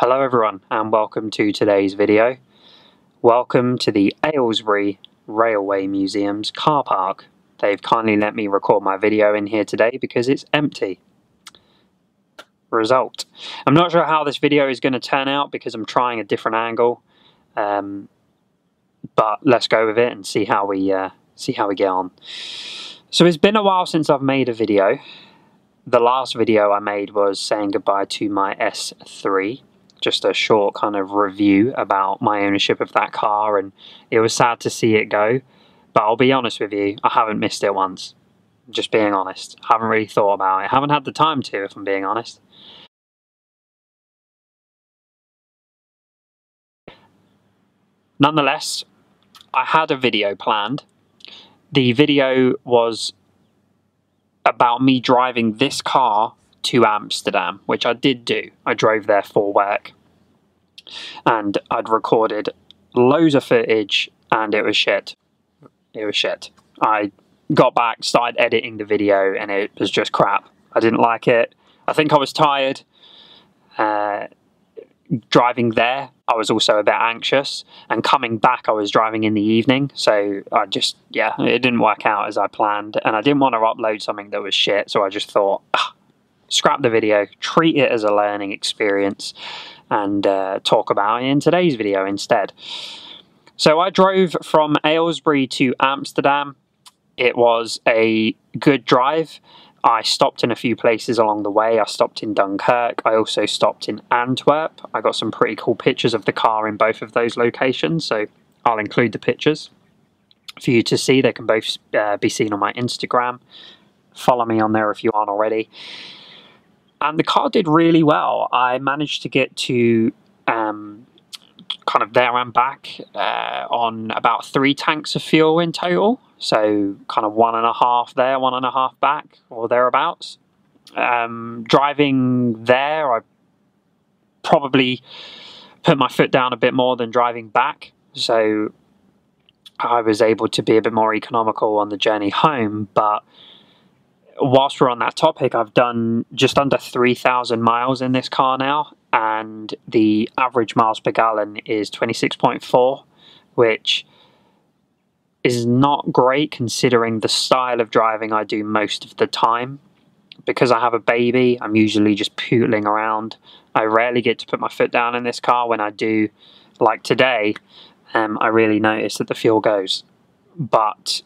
Hello everyone and welcome to today's video. Welcome to the Aylesbury Railway Museum's car park. They've kindly let me record my video in here today because it's empty. Result. I'm not sure how this video is going to turn out because I'm trying a different angle, but let's go with it and see how we get on. So it's been a while since I've made a video. The last video I made was saying goodbye to my RS3. Just a short kind of review about my ownership of that car, and it was sad to see it go, but I'll be honest with you, I haven't missed it once. Just being honest. I haven't really thought about it. I haven't had the time to, if I'm being honest. Nonetheless, I had a video planned. The video was about me driving this car to Amsterdam, which I did do. I drove there for work and I'd recorded loads of footage and it was shit. It was shit. I got back, started editing the video and it was just crap. I didn't like it. I think I was tired. Driving there, I was also a bit anxious, and coming back I was driving in the evening, so it didn't work out as I planned, and I didn't want to upload something that was shit, so I just thought, scrap the video, treat it as a learning experience, and talk about it in today's video instead. So I drove from Aylesbury to Amsterdam. It was a good drive. I stopped in a few places along the way. I stopped in Dunkirk. I also stopped in Antwerp. I got some pretty cool pictures of the car in both of those locations, so I'll include the pictures for you to see. They can both be seen on my Instagram. Follow me on there if you aren't already. And the car did really well. I managed to get to kind of there and back on about 3 tanks of fuel in total. So kind of 1.5 there, 1.5 back, or thereabouts. Driving there, I probably put my foot down a bit more than driving back. So I was able to be a bit more economical on the journey home. But whilst we're on that topic, I've done just under 3,000 miles in this car now. And the average miles per gallon is 26.4, which is not great considering the style of driving I do most of the time. Because I have a baby, I'm usually just pootling around. I rarely get to put my foot down in this car. When I do, like today, I really notice that the fuel goes. But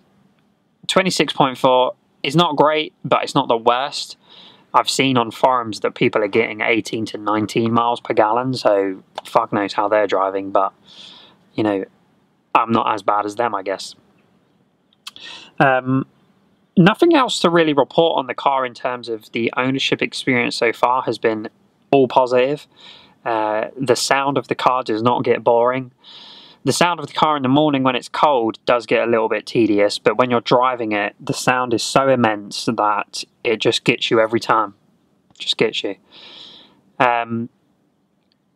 26.4 is not great, but it's not the worst. I've seen on forums that people are getting 18 to 19 miles per gallon, so fuck knows how they're driving, but, you know, I'm not as bad as them, I guess. Nothing else to really report on the car in terms of the ownership experience so far has been all positive. The sound of the car does not get boring. The sound of the car in the morning when it's cold does get a little bit tedious, but when you're driving it, the sound is so immense that it just gets you every time. Just gets you.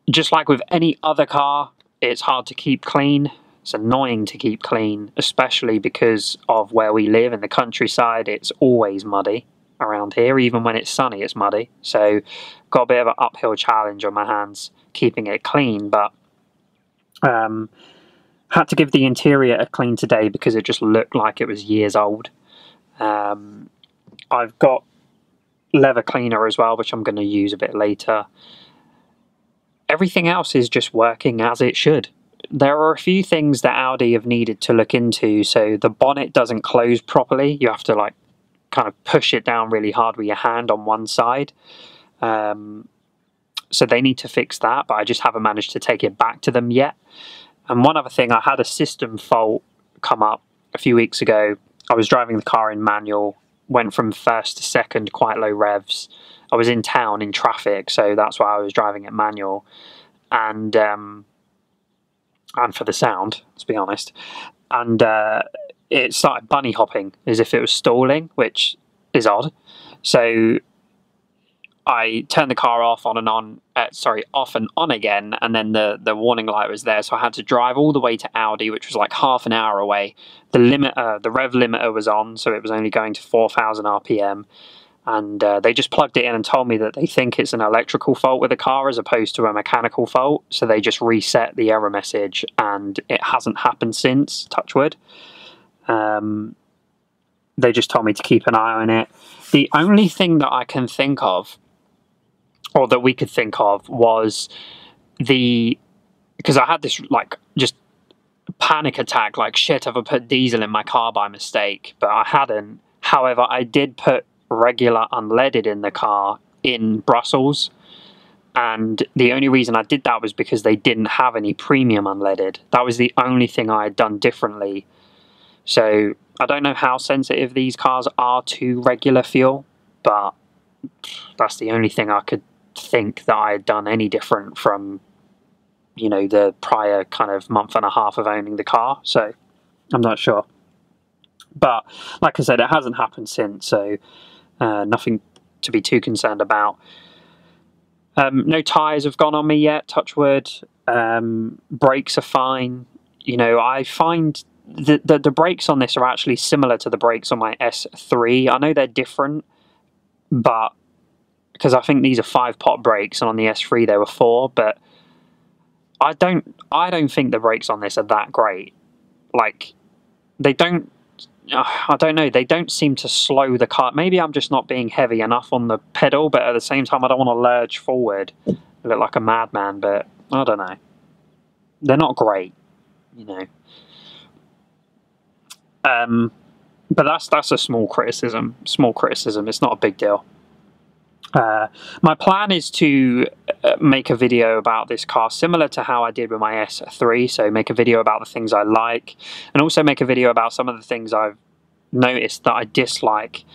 Just like with any other car, it's hard to keep clean. It's annoying to keep clean, especially because of where we live in the countryside. It's always muddy around here. Even when it's sunny, it's muddy. So got a bit of an uphill challenge on my hands keeping it clean, but had to give the interior a clean today because it just looked like it was years old. I've got leather cleaner as well, which I'm going to use a bit later. Everything else is just working as it should. There are a few things that Audi have needed to look into. So the bonnet doesn't close properly. You have to like kind of push it down really hard with your hand on one side. So they need to fix that, but I just haven't managed to take it back to them yet. And one other thing, I had a system fault come up a few weeks ago. I was driving the car in manual, went from first to second, quite low revs. I was in town in traffic, so that's why I was driving it manual. And for the sound, let's be honest. And it started bunny hopping as if it was stalling, which is odd. So I turned the car off and on again, and then the warning light was there, so I had to drive all the way to Audi, which was like half an hour away. The rev limiter was on, so it was only going to 4,000 RPM, and they just plugged it in and told me that they think it's an electrical fault with the car as opposed to a mechanical fault. So they just reset the error message, and it hasn't happened since, touch wood. They just told me to keep an eye on it. The only thing that I can think of, or that we could think of, was because I had this like just panic attack, like shit, have I put diesel in my car by mistake? But I hadn't. However, I did put regular unleaded in the car in Brussels, and the only reason I did that was because they didn't have any premium unleaded. That was the only thing I had done differently. So I don't know how sensitive these cars are to regular fuel, but that's the only thing I could think that I had done any different from, you know, the prior kind of month and a half of owning the car. So I'm not sure. But like I said, it hasn't happened since, so nothing to be too concerned about. No tyres have gone on me yet, touch wood. Brakes are fine. You know, I find the brakes on this are actually similar to the brakes on my S3. I know they're different, but because I think these are 5-pot brakes, and on the S3 they were 4, but I don't think the brakes on this are that great. Like, they don't, I don't know, they don't seem to slow the car. Maybe I'm just not being heavy enough on the pedal, but at the same time I don't want to lurch forward. I look like a madman, but I don't know. They're not great, you know. But that's a small criticism. It's not a big deal. My plan is to make a video about this car similar to how I did with my S3, so make a video about the things I like, and also make a video about some of the things I've noticed that I dislike.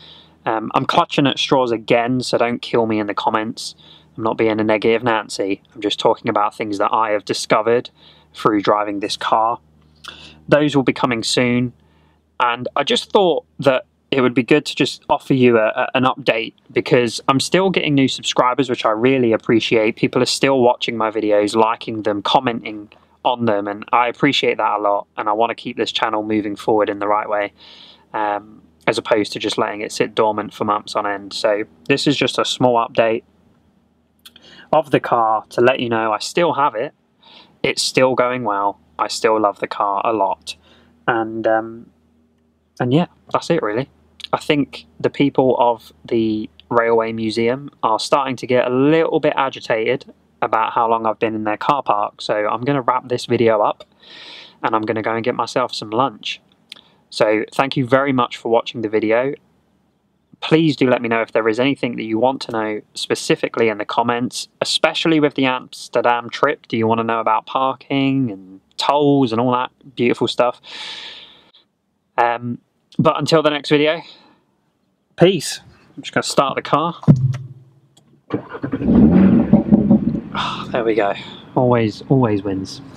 I'm clutching at straws again, so don't kill me in the comments. I'm not being a negative Nancy. I'm just talking about things that I have discovered through driving this car. Those will be coming soon, and I just thought that it would be good to just offer you an update, because I'm still getting new subscribers, which I really appreciate. People are still watching my videos, liking them, commenting on them, and I appreciate that a lot, and I want to keep this channel moving forward in the right way, as opposed to just letting it sit dormant for months on end. So this is just a small update of the car to let you know I still have it. It's still going well. I still love the car a lot. And yeah, that's it really. I think the people of the Railway Museum are starting to get a little bit agitated about how long I've been in their car park. So I'm going to wrap this video up, and I'm going to go and get myself some lunch. So thank you very much for watching the video. Please do let me know if there is anything that you want to know specifically in the comments, especially with the Amsterdam trip. Do you want to know about parking and tolls and all that beautiful stuff? But until the next video, peace. I'm just going to start the car. Oh, there we go. Always wins.